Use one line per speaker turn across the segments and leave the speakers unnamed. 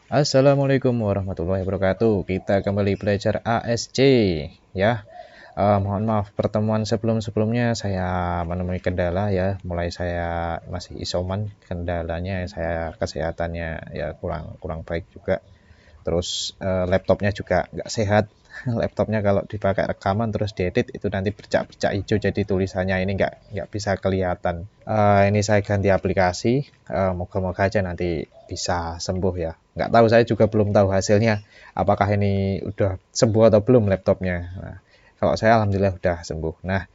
Assalamualaikum warahmatullahi wabarakatuh. Kita kembali belajar ASC ya. Mohon maaf pertemuan sebelumnya saya menemui kendala ya. Mulai saya masih isoman, kendalanya saya kesehatannya ya kurang baik juga. Terus laptopnya juga nggak sehat. Laptopnya kalau dipakai rekaman terus diedit itu nanti bercak-bercak hijau, jadi tulisannya ini nggak bisa kelihatan. Ini saya ganti aplikasi, moga-moga aja nanti bisa sembuh ya. Nggak tahu, saya juga belum tahu hasilnya, apakah ini udah sembuh atau belum laptopnya. Nah, kalau saya alhamdulillah udah sembuh. Nah,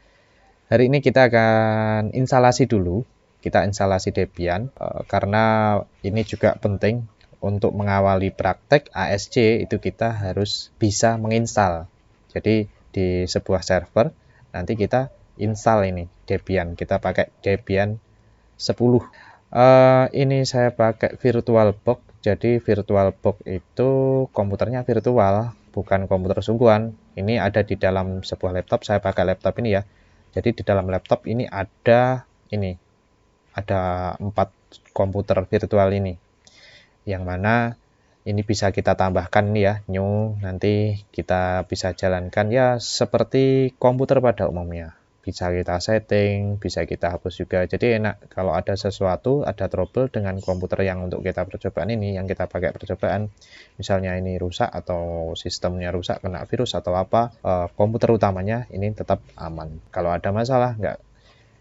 hari ini kita akan instalasi dulu. Kita instalasi Debian karena ini juga penting untuk mengawali praktek ASC. Itu kita harus bisa menginstal. Jadi di sebuah server nanti kita install ini Debian. Kita pakai Debian 10. Ini saya pakai VirtualBox. Jadi VirtualBox itu komputernya virtual, bukan komputer sungguhan. Ini ada di dalam sebuah laptop. Saya pakai laptop ini ya. Jadi di dalam laptop ini ada 4 komputer virtual ini, yang mana ini bisa kita tambahkan nih ya, new, nanti kita bisa jalankan ya seperti komputer pada umumnya. Bisa kita setting, bisa kita hapus juga. Jadi enak kalau ada sesuatu, ada trouble dengan komputer yang untuk kita percobaan ini, yang kita pakai percobaan, misalnya ini rusak atau sistemnya rusak, kena virus atau apa, komputer utamanya ini tetap aman. Kalau ada masalah,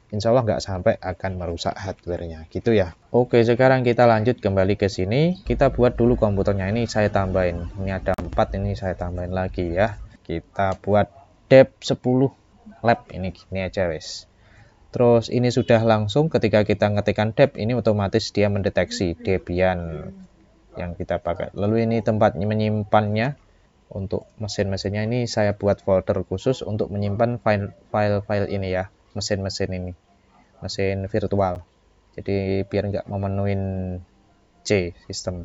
insya Allah nggak sampai akan merusak hardware-nya gitu ya. Oke, sekarang kita lanjut kembali ke sini. Kita buat dulu komputernya. Ini saya tambahin. Ini ada 4, ini saya tambahin lagi ya. Kita buat dep 10 lab. Ini gini aja wes. Terus ini sudah langsung ketika kita ngetikkan dep, ini otomatis dia mendeteksi Debian yang kita pakai. Lalu ini tempat menyimpannya. Untuk mesin-mesinnya ini saya buat folder khusus untuk menyimpan file-file ini ya, mesin-mesin ini, mesin virtual. Jadi biar nggak memenuhi C sistem.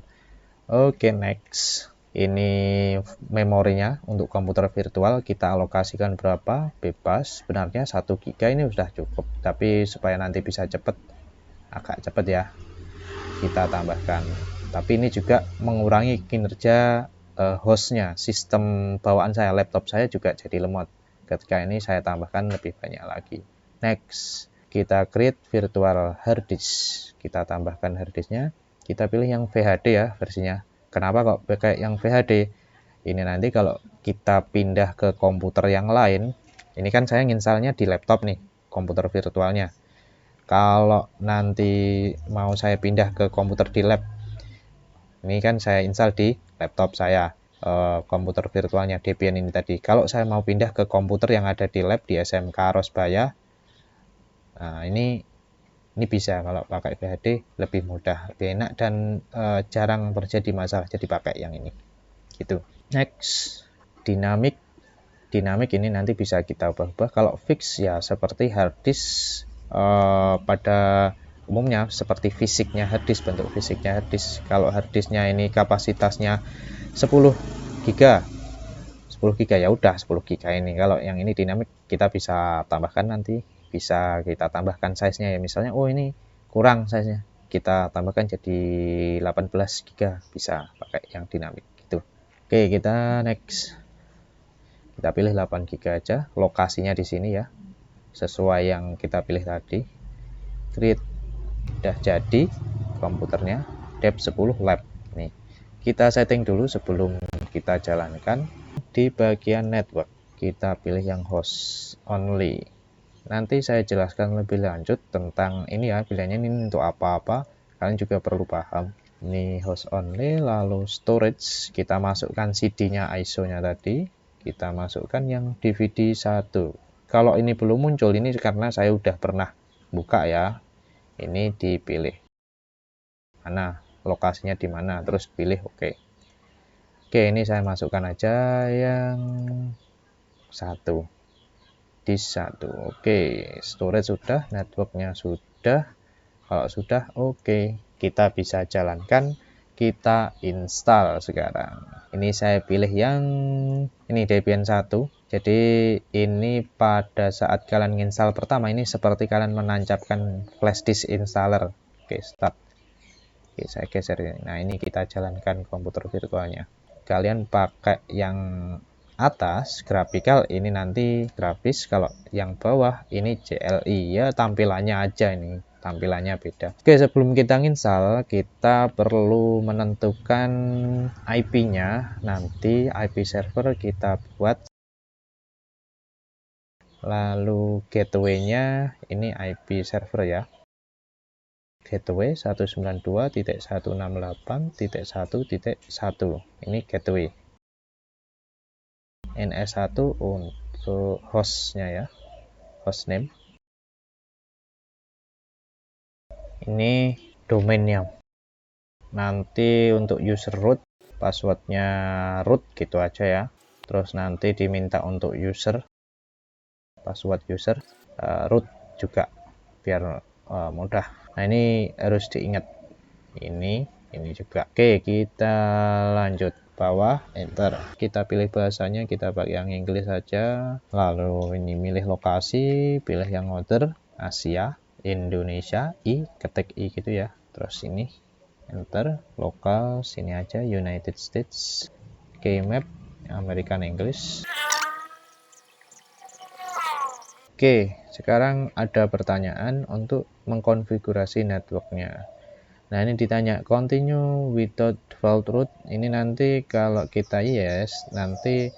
Oke, next. Ini memorinya untuk komputer virtual kita alokasikan berapa? Bebas. Sebenarnya 1 GB ini sudah cukup, tapi supaya nanti bisa agak cepat ya, kita tambahkan. Tapi ini juga mengurangi kinerja hostnya, sistem bawaan saya, laptop saya juga jadi lemot. Ketika ini saya tambahkan lebih banyak lagi. Next, kita create virtual hard disk. Kita tambahkan hard disknya. Kita pilih yang VHD ya versinya. Kenapa kok pakai yang VHD? Ini nanti kalau kita pindah ke komputer yang lain, ini kan saya nginstalnya di laptop nih, komputer virtualnya. Kalau nanti mau saya pindah ke komputer di lab, ini kan saya install di laptop saya, komputer virtualnya Debian ini tadi. Kalau saya mau pindah ke komputer yang ada di lab di SMK Rosbaya, nah ini bisa kalau pakai VHD lebih mudah, lebih enak, dan jarang terjadi masalah, jadi pakai yang ini gitu. Next, dinamik ini nanti bisa kita ubah-ubah. Kalau fix ya seperti hard disk pada umumnya, seperti fisiknya hard disk, bentuk fisiknya hard disk. Kalau hard disknya ini kapasitasnya 10 GB, 10 GB ya udah 10 GB ini. Kalau yang ini dinamik kita bisa tambahkan, nanti bisa kita tambahkan size-nya ya, misalnya oh ini kurang size-nya, kita tambahkan jadi 18 GB, bisa pakai yang dinamik gitu. Oke, kita next. Kita pilih 8 GB aja, lokasinya di sini ya, sesuai yang kita pilih tadi. Create, udah jadi komputernya dep 10 lab. Nih, kita setting dulu sebelum kita jalankan. Di bagian network kita pilih yang host only. Nanti saya jelaskan lebih lanjut tentang ini ya, pilihannya ini untuk apa-apa, kalian juga perlu paham. Ini host only, lalu storage kita masukkan CD-nya, ISO-nya tadi, kita masukkan yang DVD 1. Kalau ini belum muncul, ini karena saya udah pernah buka ya. Ini dipilih mana, lokasinya di mana, terus pilih oke. Oke, ini saya masukkan aja yang 1, disk 1. Oke, storage sudah, networknya sudah. Kalau sudah, oke, kita bisa jalankan, kita install sekarang. Ini saya pilih yang ini Debian 1. Jadi ini pada saat kalian install pertama, ini seperti kalian menancapkan flash disk installer. Oke, start. Oke, saya geser ini. Nah, ini kita jalankan komputer virtualnya. Kalian pakai yang atas grafikal, ini nanti grafis, kalau yang bawah ini CLI ya, tampilannya aja, ini tampilannya beda. Oke, sebelum kita install kita perlu menentukan IP-nya. Nanti IP server kita buat, lalu gateway-nya ini IP server ya, gateway 192.168.1.1. ini gateway. NS1 untuk hostnya ya, hostname. Ini domainnya. Nanti untuk user root, passwordnya root gitu aja ya. Terus nanti diminta untuk user, password user, root juga biar mudah. Nah, ini harus diingat. Ini juga. Oke, kita lanjut. Bawah, enter. Kita pilih bahasanya, kita pakai yang Inggris saja. Lalu ini milih lokasi, pilih yang order, Asia, Indonesia, ketik I gitu ya. Terus ini, enter. Lokal, sini aja, United States. Oke, map, American English. Oke, sekarang ada pertanyaan untuk mengkonfigurasi networknya. Nah, ini ditanya continue without default root. Ini nanti kalau kita yes, nanti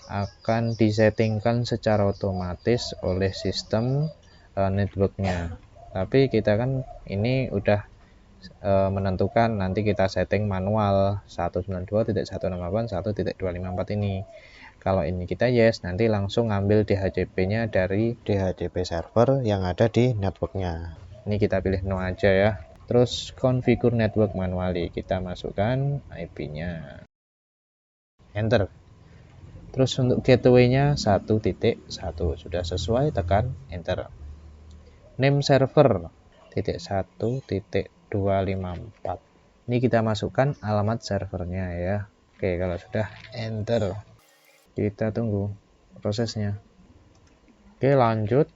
akan disettingkan secara otomatis oleh sistem networknya. Tapi kita kan ini udah menentukan, nanti kita setting manual 192.168.1.254 ini. Kalau ini kita yes, nanti langsung ngambil DHCP-nya dari DHCP server yang ada di networknya. Ini kita pilih no aja ya. Terus configure network manually, kita masukkan IP-nya, enter. Terus untuk gateway-nya 1.1, sudah sesuai, tekan enter. Name server .1.254. Ini kita masukkan alamat servernya ya. Oke, kalau sudah enter, kita tunggu prosesnya. Oke, lanjut.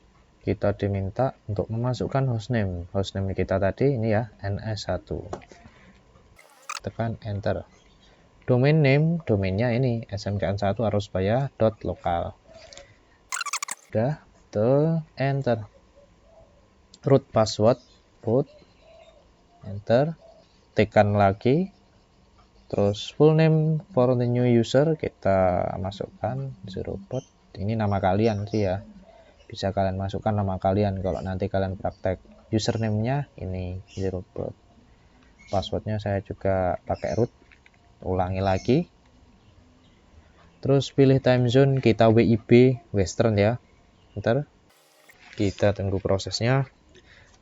Kita diminta untuk memasukkan hostname. Hostname kita tadi ini ya, NS1. Tekan enter. Domain name, domainnya ini smkn1 arusbaya.lokal. Udah, tuh enter. Root password, root, enter. Tekan lagi. Terus full name for the new user kita masukkan 0bot. Ini nama kalian sih ya. Bisa kalian masukkan nama kalian kalau nanti kalian praktek. Username-nya ini 0bot. Passwordnya saya juga pakai root. Ulangi lagi. Terus pilih time zone, kita WIB Western ya. Bentar. Kita tunggu prosesnya.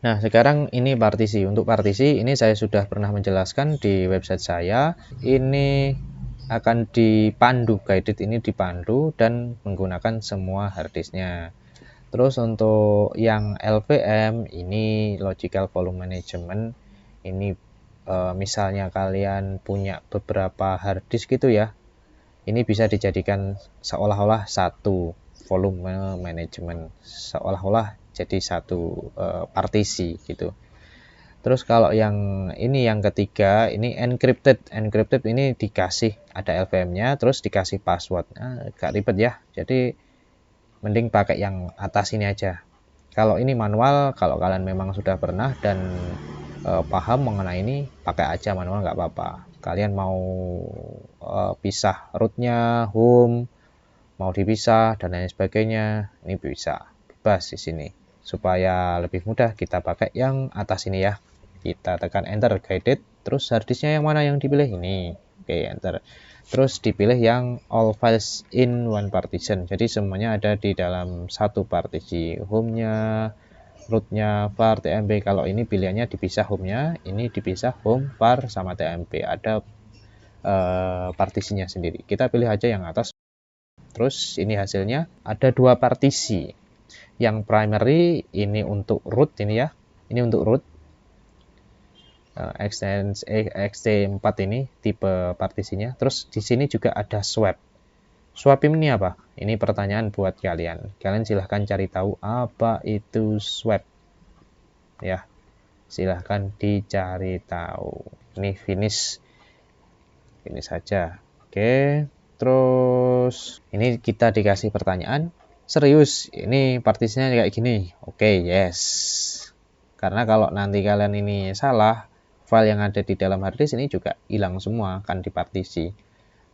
Nah, sekarang ini partisi. Untuk partisi ini saya sudah pernah menjelaskan di website saya. Ini akan dipandu, guided ini dipandu dan menggunakan semua harddisknya. Terus untuk yang LVM ini logical volume management, ini misalnya kalian punya beberapa harddisk gitu ya, ini bisa dijadikan seolah-olah satu volume management, seolah-olah jadi satu partisi gitu. Terus kalau yang ini yang ketiga, ini encrypted ini dikasih ada LVM-nya, terus dikasih password. Agak ribet ya, jadi mending pakai yang atas ini aja. Kalau ini manual, kalau kalian memang sudah pernah dan paham mengenai ini, pakai aja manual, nggak apa-apa. Kalian mau pisah rootnya, home, mau dipisah dan lain sebagainya, ini bisa bebas di sini. Supaya lebih mudah kita pakai yang atas ini ya. Kita tekan enter, guided. Terus harddisknya yang mana yang dipilih ini? Oke, enter. Terus dipilih yang all files in one partition. Jadi semuanya ada di dalam satu partisi. Home-nya, root-nya, var, tmp. Kalau ini pilihannya dipisah home-nya, ini dipisah home, var, sama tmp. Ada partisinya sendiri. Kita pilih aja yang atas. Terus ini hasilnya ada dua partisi. Yang primary ini untuk root ini ya. Ini untuk root. XT4 ini tipe partisinya. Terus di sini juga ada swap. Swap ini apa? Ini pertanyaan buat kalian. Kalian silahkan cari tahu apa itu swap. Ya, silahkan dicari tahu. Ini finish saja. Oke, terus ini kita dikasih pertanyaan, serius ini partisinya kayak gini. Oke, yes. Karena kalau nanti kalian ini salah, file yang ada di dalam harddisk ini juga hilang semua kan di partisi.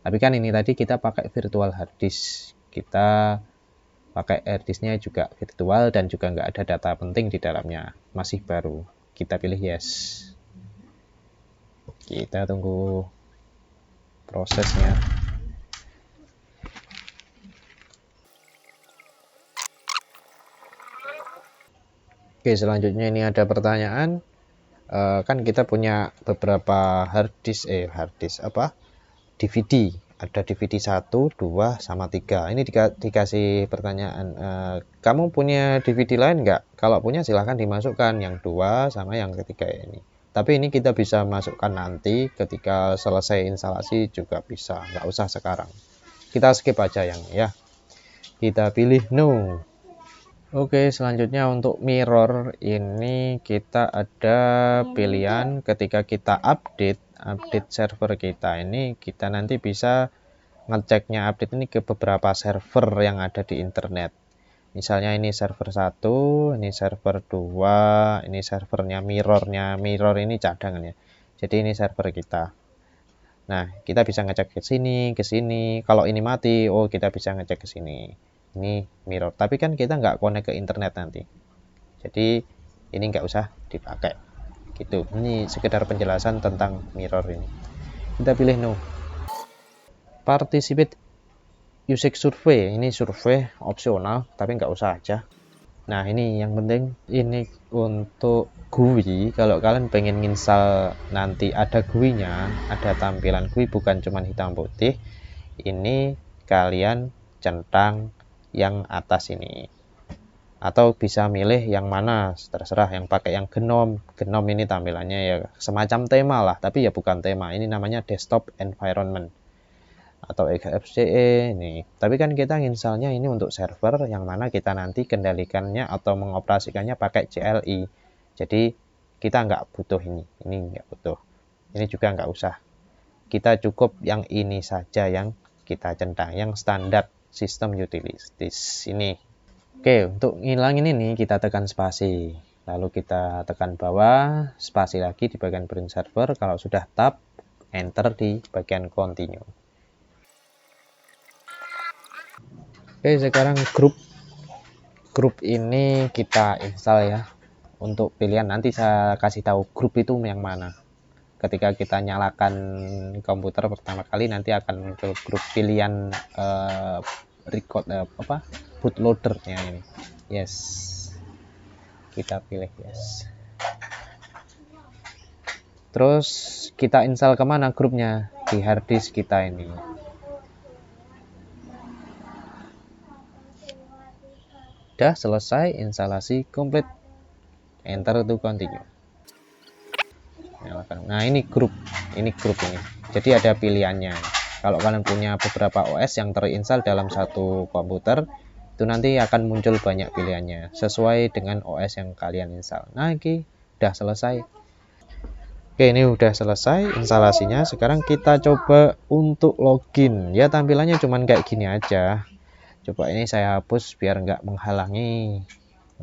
Tapi kan ini tadi kita pakai virtual harddisk, kita pakai harddisknya juga virtual dan juga nggak ada data penting di dalamnya, masih baru. Kita pilih yes. Kita tunggu prosesnya. Oke, selanjutnya ini ada pertanyaan. Kan kita punya beberapa DVD. Ada DVD 1, 2, sama 3. Ini dikasih pertanyaan, kamu punya DVD lain nggak? Kalau punya silahkan dimasukkan yang 2 sama yang ketiga ini. Tapi ini kita bisa masukkan nanti ketika selesai instalasi juga bisa, nggak usah sekarang. Kita skip aja yang ya. Kita pilih no. Oke, selanjutnya untuk mirror ini kita ada pilihan ketika kita update server kita ini, kita nanti bisa ngeceknya update ini ke beberapa server yang ada di internet. Misalnya ini server 1, ini server 2, ini servernya mirror ini cadangan ya. Jadi ini server kita. Nah, kita bisa ngecek ke sini, ke sini. Kalau ini mati, oh kita bisa ngecek ke sini. Ini mirror. Tapi kan kita nggak connect ke internet nanti. Jadi ini nggak usah dipakai. Gitu. Ini sekedar penjelasan tentang mirror ini. Kita pilih no. Participate usage survey, ini survei opsional tapi nggak usah aja. Nah ini yang penting, ini untuk GUI. Kalau kalian pengen install nanti ada GUI-nya, ada tampilan GUI bukan cuma hitam putih, ini kalian centang yang atas ini, atau bisa milih yang mana terserah, yang pakai yang GNOME ini tampilannya ya semacam tema lah, tapi ya bukan tema, ini namanya desktop environment atau XFCE ini. Tapi kan kita installnya ini untuk server yang mana kita nanti kendalikannya atau mengoperasikannya pakai CLI. Jadi kita nggak butuh ini nggak butuh. Ini juga nggak usah. Kita cukup yang ini saja yang kita centang, yang standar sistem utilities ini. Oke, untuk ngilangin ini kita tekan spasi. Lalu kita tekan bawah, spasi lagi di bagian print server. Kalau sudah tab, enter di bagian continue. Oke, sekarang grup ini kita install ya. Untuk pilihan nanti saya kasih tahu grup itu yang mana. Ketika kita nyalakan komputer pertama kali nanti akan muncul grup pilihan bootloadernya ini. Yes. Kita pilih yes. Terus kita install kemana grupnya? Di harddisk kita ini. Sudah selesai instalasi komplit, enter to continue. Nah ini grup ini jadi ada pilihannya. Kalau kalian punya beberapa OS yang terinstall dalam satu komputer, itu nanti akan muncul banyak pilihannya sesuai dengan OS yang kalian install. Nah ini udah selesai. Oke, ini udah selesai instalasinya. Sekarang kita coba untuk login ya, tampilannya cuman kayak gini aja. Coba ini saya hapus biar nggak menghalangi.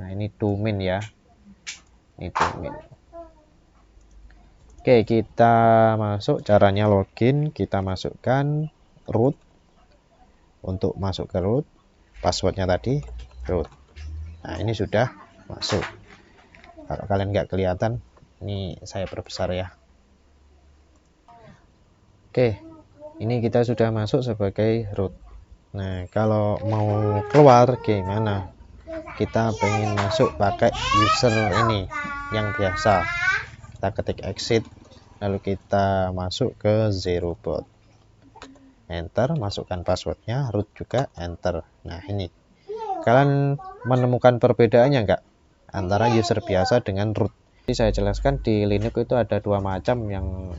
Nah ini domain ya, ini domain. Oke, kita masuk. Caranya login, kita masukkan root. Untuk masuk ke root, passwordnya tadi root. Nah ini sudah masuk. Kalau kalian nggak kelihatan, ini saya perbesar ya. Oke, ini kita sudah masuk sebagai root. Nah, kalau mau keluar gimana? Kita pengen masuk pakai user ini yang biasa. Kita ketik exit, lalu kita masuk ke ZeroBoot. Enter, masukkan passwordnya, root juga enter. Nah, ini. Kalian menemukan perbedaannya enggak antara user biasa dengan root? Jadi saya jelaskan di Linux itu ada dua macam yang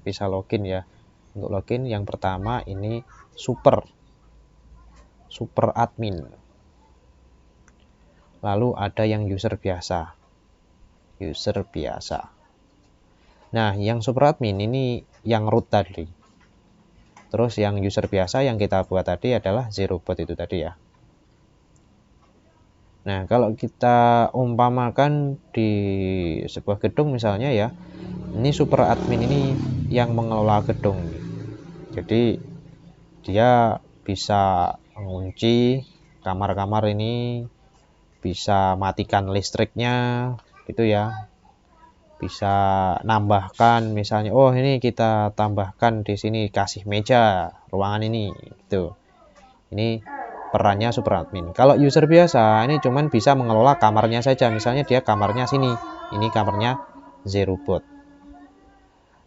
bisa login ya. Untuk login yang pertama ini super admin. Lalu ada yang user biasa. Nah, yang super admin ini yang root tadi. Terus yang user biasa yang kita buat tadi adalah zero bot itu tadi ya. Nah, kalau kita umpamakan di sebuah gedung misalnya ya, ini super admin ini yang mengelola gedung. Jadi dia bisa mengunci kamar-kamar ini, bisa matikan listriknya gitu ya, bisa nambahkan misalnya, oh ini kita tambahkan di sini kasih meja ruangan ini gitu. Ini perannya super admin. Kalau user biasa ini cuman bisa mengelola kamarnya saja, misalnya dia kamarnya sini, ini kamarnya zero bot.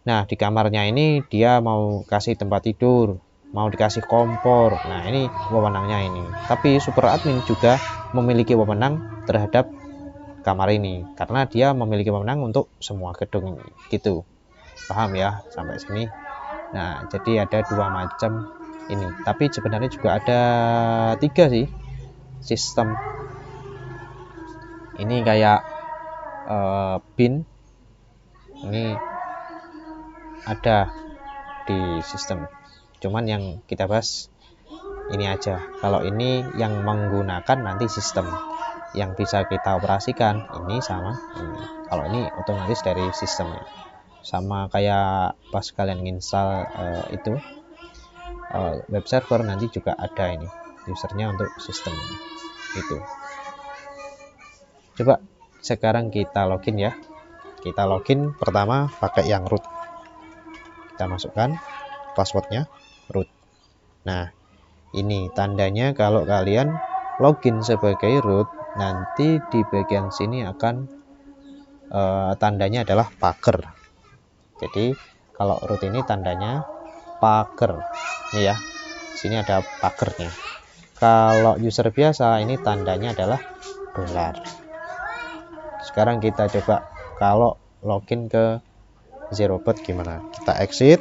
Nah, di kamarnya ini dia mau kasih tempat tidur, mau dikasih kompor. Nah, ini wewenangnya ini. Tapi super admin juga memiliki wewenang terhadap kamar ini karena dia memiliki wewenang untuk semua gedung ini. Gitu. Paham ya sampai sini? Nah, jadi ada dua macam ini. Tapi sebenarnya juga ada 3 sih sistem. Ini kayak bin. Ini ada di sistem. Cuman yang kita bahas ini aja. Kalau ini yang menggunakan nanti sistem yang bisa kita operasikan ini sama ini. Kalau ini otomatis dari sistemnya. Sama kayak pas kalian install itu web server nanti juga ada ini usernya untuk sistem itu. Coba sekarang kita login ya. Kita login pertama pakai yang root. Kita masukkan passwordnya root. Nah, ini tandanya kalau kalian login sebagai root, nanti di bagian sini akan tandanya adalah pager. Jadi kalau root ini tandanya pager. Ini ya, sini ada pagernya. Kalau user biasa ini tandanya adalah dolar. Sekarang kita coba kalau login ke zerobot gimana. Kita exit,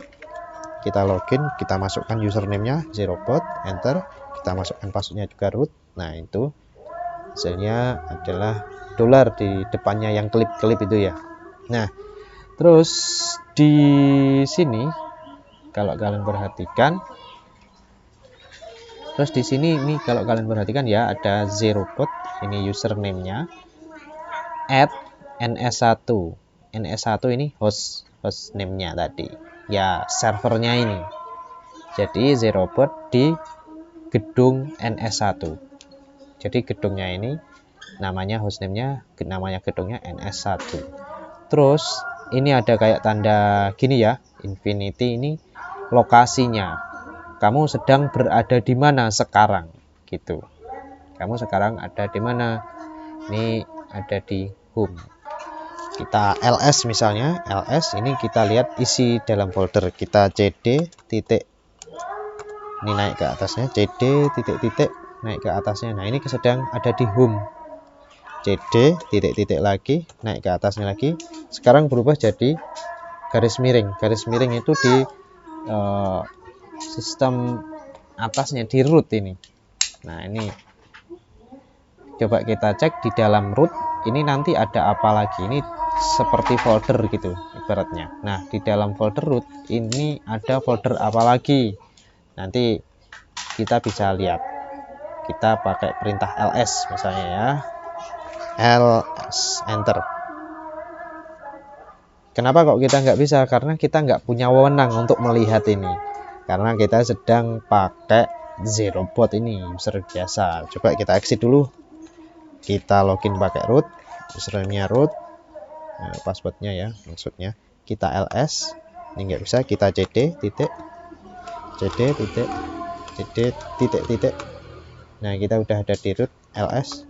kita login, kita masukkan username-nya zerobot, enter, kita masukkan passwordnya juga root. Nah, itu hasilnya adalah dolar di depannya yang klip-klip itu ya. Nah, terus di sini kalau kalian perhatikan, terus di sini ini kalau kalian perhatikan ya ada zerobot, ini username-nya @ns1. ns1 ini host name-nya tadi. Ya, servernya ini. Jadi zerobot di gedung ns1. Jadi gedungnya ini namanya hostname-nya, namanya gedungnya ns1. Terus ini ada kayak tanda gini ya, infinity ini lokasinya. Kamu sedang berada di mana sekarang gitu. Kamu sekarang ada di mana? Ini ada di home. Kita ls misalnya, ls ini kita lihat isi dalam folder. Kita cd titik ini naik ke atasnya, cd titik naik ke atasnya. Nah, ini sedang ada di home. cd titik lagi naik ke atasnya lagi. Sekarang berubah jadi garis miring. Garis miring itu di sistem atasnya di root ini. Nah, ini coba kita cek di dalam root ini nanti ada apa lagi. Ini seperti folder gitu ibaratnya. Nah, di dalam folder root ini ada folder apa lagi, nanti kita bisa lihat. Kita pakai perintah ls misalnya ya, ls enter. Kenapa kok kita nggak bisa? Karena kita nggak punya wewenang untuk melihat ini, karena kita sedang pakai zerobot ini user biasa. Coba kita exit dulu, kita login pakai root, username-nya root, nah, passwordnya ya maksudnya. Kita ls, ini nggak bisa. Kita cd titik. Nah, kita udah ada di root ls.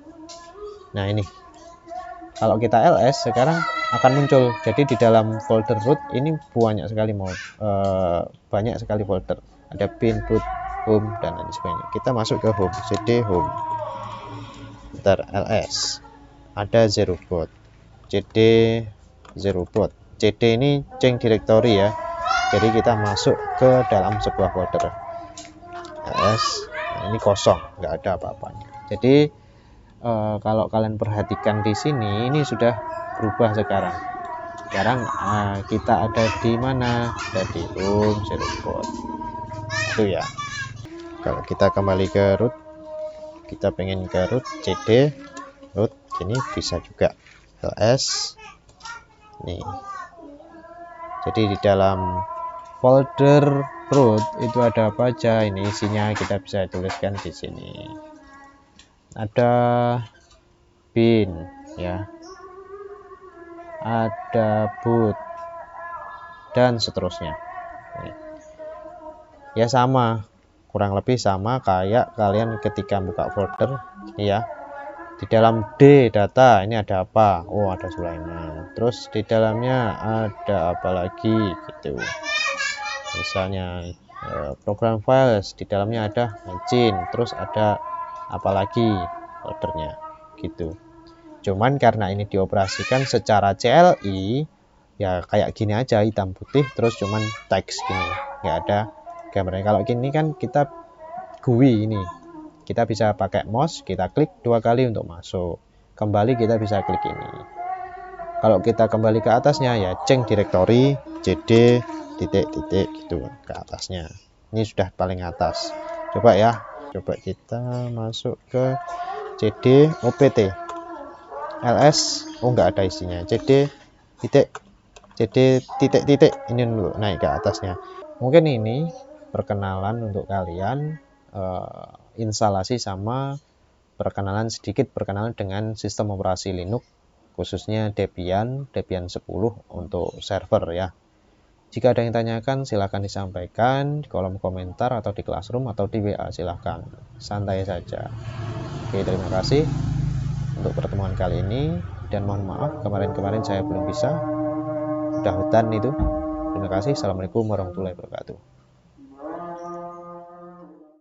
Nah, ini kalau kita ls sekarang akan muncul. Jadi di dalam folder root ini banyak sekali banyak sekali folder. Ada bin, root, home dan lain sebagainya. Kita masuk ke home, cd home. Bentar, ls. Ada zerobot. cd zerobot. cd ini change directory ya. Jadi kita masuk ke dalam sebuah folder. ls. Nah, ini kosong, nggak ada apa-apanya. Jadi kalau kalian perhatikan di sini, ini sudah berubah sekarang. Sekarang kita ada di mana? Ada di room zero boot itu ya. Kalau kita kembali ke root, kita pengen ke root cd root, ini bisa juga ls nih. Jadi di dalam folder root itu ada apa aja, ini isinya kita bisa tuliskan di sini. Ada bin ya, ada boot dan seterusnya. Ya sama, kurang lebih sama kayak kalian ketika buka folder ya. Di dalam D data ini ada apa? Oh, ada Sulaiman. Terus di dalamnya ada apa lagi gitu. Misalnya program files, di dalamnya ada engine, terus ada apa lagi foldernya gitu. Cuman karena ini dioperasikan secara CLI ya kayak gini aja, hitam putih terus cuman teks gini, nggak ada gambarnya. Kalau gini kan kita GUI ini, kita bisa pakai mouse, kita klik 2 kali untuk masuk, kembali kita bisa klik ini. Kalau kita kembali ke atasnya ya ceng directory cd titik-titik gitu ke atasnya. Ini sudah paling atas. Coba ya, coba kita masuk ke cd opt ls, oh nggak ada isinya, cd titik ini dulu, naik ke atasnya. Mungkin ini perkenalan untuk kalian, instalasi sama sedikit perkenalan dengan sistem operasi Linux, khususnya Debian 10 untuk server ya. Jika ada yang tanyakan silahkan disampaikan di kolom komentar atau di Classroom atau di WA, silahkan santai saja. Oke, terima kasih untuk pertemuan kali ini, dan mohon maaf kemarin saya belum bisa, udah hutan itu. Terima kasih. Assalamualaikum warahmatullahi wabarakatuh.